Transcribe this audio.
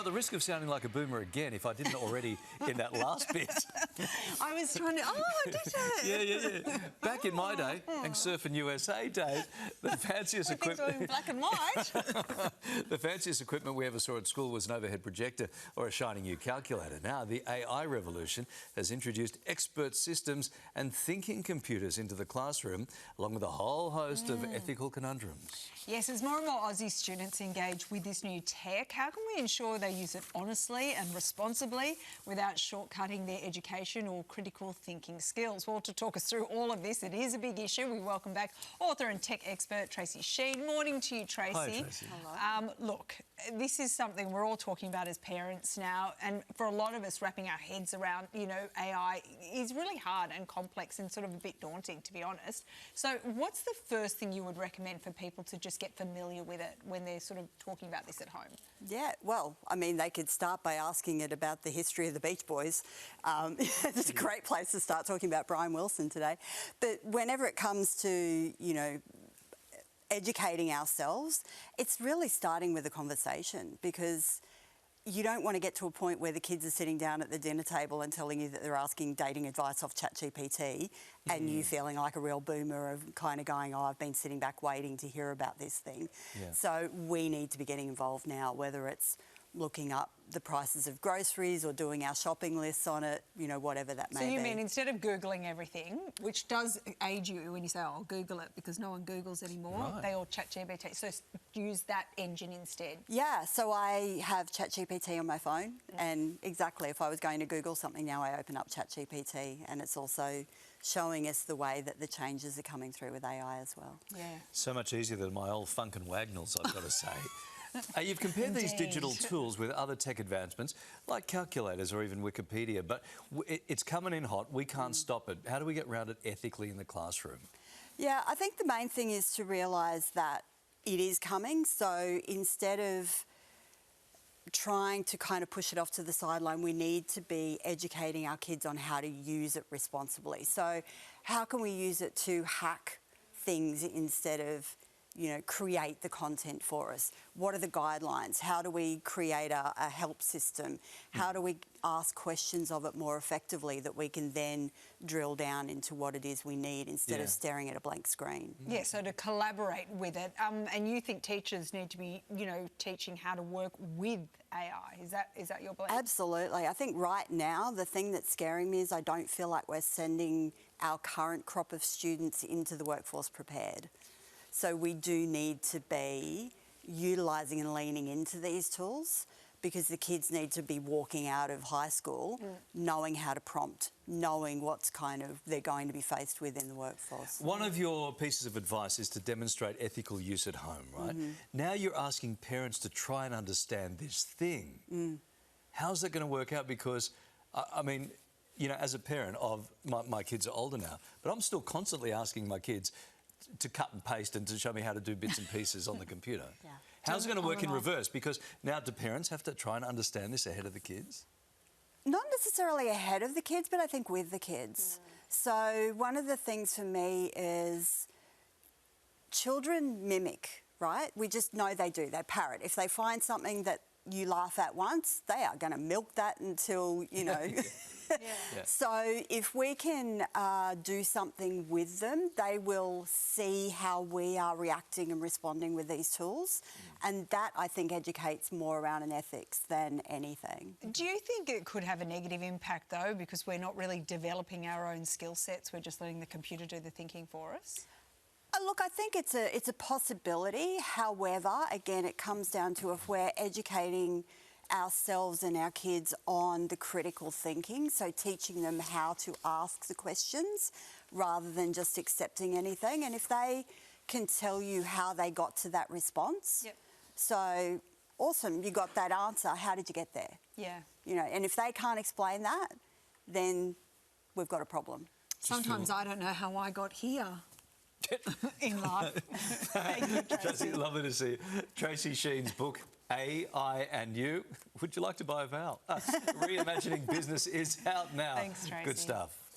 at the risk of sounding like a boomer again, if I didn't already in that last bit. I was trying to... Oh, did it? Yeah. Back in my day, and Surfing USA days, the fanciest equipment... in black and white. The fanciest equipment we ever saw at school was an overhead projector or a shiny new calculator. Now, the AI revolution has introduced expert systems and thinking computers into the classroom, along with a whole host of ethical conundrums. Yes, as more and more Aussie students engage with this new tech, how can we ensure they use it honestly and responsibly without shortcutting their education or critical thinking skills? Well, to talk us through all of this, it is a big issue. We welcome back author and tech expert Tracy Sheen. Morning to you, Tracy. Hi, Tracy. Hello. Look, this is something we're all talking about as parents now, and for a lot of us, wrapping our heads around, you know, AI is really hard and complex and sort of a bit daunting, to be honest. So what's the first thing you would recommend for people to just get familiar with it when they're sort of talking about this at home? Yeah, well, I mean, they could start by asking it about the history of the Beach Boys. It's a great place to start talking about Brian Wilson today. But whenever it comes to, you know, educating ourselves, it's really starting with a conversation, because you don't want to get to a point where the kids are sitting down at the dinner table and telling you that they're asking dating advice off ChatGPT and you feeling like a real boomer of kind of going, oh, I've been sitting back waiting to hear about this thing. Yeah. So we need to be getting involved now, whether it's looking up the prices of groceries or doing our shopping lists on it, you know, whatever that may be. So you mean instead of Googling everything, which does aid you when you say, oh, I'll Google it, because no one Googles anymore, right. They all ChatGPT. So use that engine instead. Yeah, so I have ChatGPT on my phone, and exactly, if I was going to Google something now, I open up ChatGPT, and it's also showing us the way that the changes are coming through with AI as well. Yeah. So much easier than my old Funk and Wagnalls, I've got to say. You've compared these digital tools with other tech advancements, like calculators or even Wikipedia, but it's coming in hot. We can't stop it. How do we get around it ethically in the classroom? Yeah, I think the main thing is to realise that it is coming. So instead of trying to kind of push it off to the sideline, we need to be educating our kids on how to use it responsibly. So how can we use it to hack things instead of, you know, create the content for us? What are the guidelines? How do we create a help system? How do we ask questions of it more effectively that we can then drill down into what it is we need instead of staring at a blank screen? Yeah, so to collaborate with it. And you think teachers need to be, you know, teaching how to work with AI. Is that your belief? Absolutely. I think right now the thing that's scaring me is I don't feel like we're sending our current crop of students into the workforce prepared. So we do need to be utilising and leaning into these tools, because the kids need to be walking out of high school knowing how to prompt, knowing what's kind of they're going to be faced with in the workforce. One of your pieces of advice is to demonstrate ethical use at home, right? Now you're asking parents to try and understand this thing. How's that going to work out? Because, I mean, you know, as a parent of... My kids are older now, but I'm still constantly asking my kids to cut and paste and to show me how to do bits and pieces on the computer. Yeah. How's it going to work in reverse? Because now do parents have to try and understand this ahead of the kids? Not necessarily ahead of the kids, but I think with the kids. So one of the things for me is children mimic, right? We just know they do. They parrot. If they find something that you laugh at once, they are going to milk that until, you know... So if we can do something with them, they will see how we are reacting and responding with these tools. And that, I think, educates more around an ethics than anything. Do you think it could have a negative impact, though, because we're not really developing our own skill sets, we're just letting the computer do the thinking for us? Look, I think it's a possibility. However, again, it comes down to if we're educating ourselves and our kids on the critical thinking, so teaching them how to ask the questions rather than just accepting anything. And if they can tell you how they got to that response, so awesome, you got that answer, how did you get there? Yeah. You know, and if they can't explain that, then we've got a problem. Sometimes I don't know how I got here. In life. Thank you, Tracy. Lovely to see you. Tracy Sheen's book, AI and You. Would you like to buy a vowel? Reimagining Business is out now. Thanks, Tracy. Good stuff.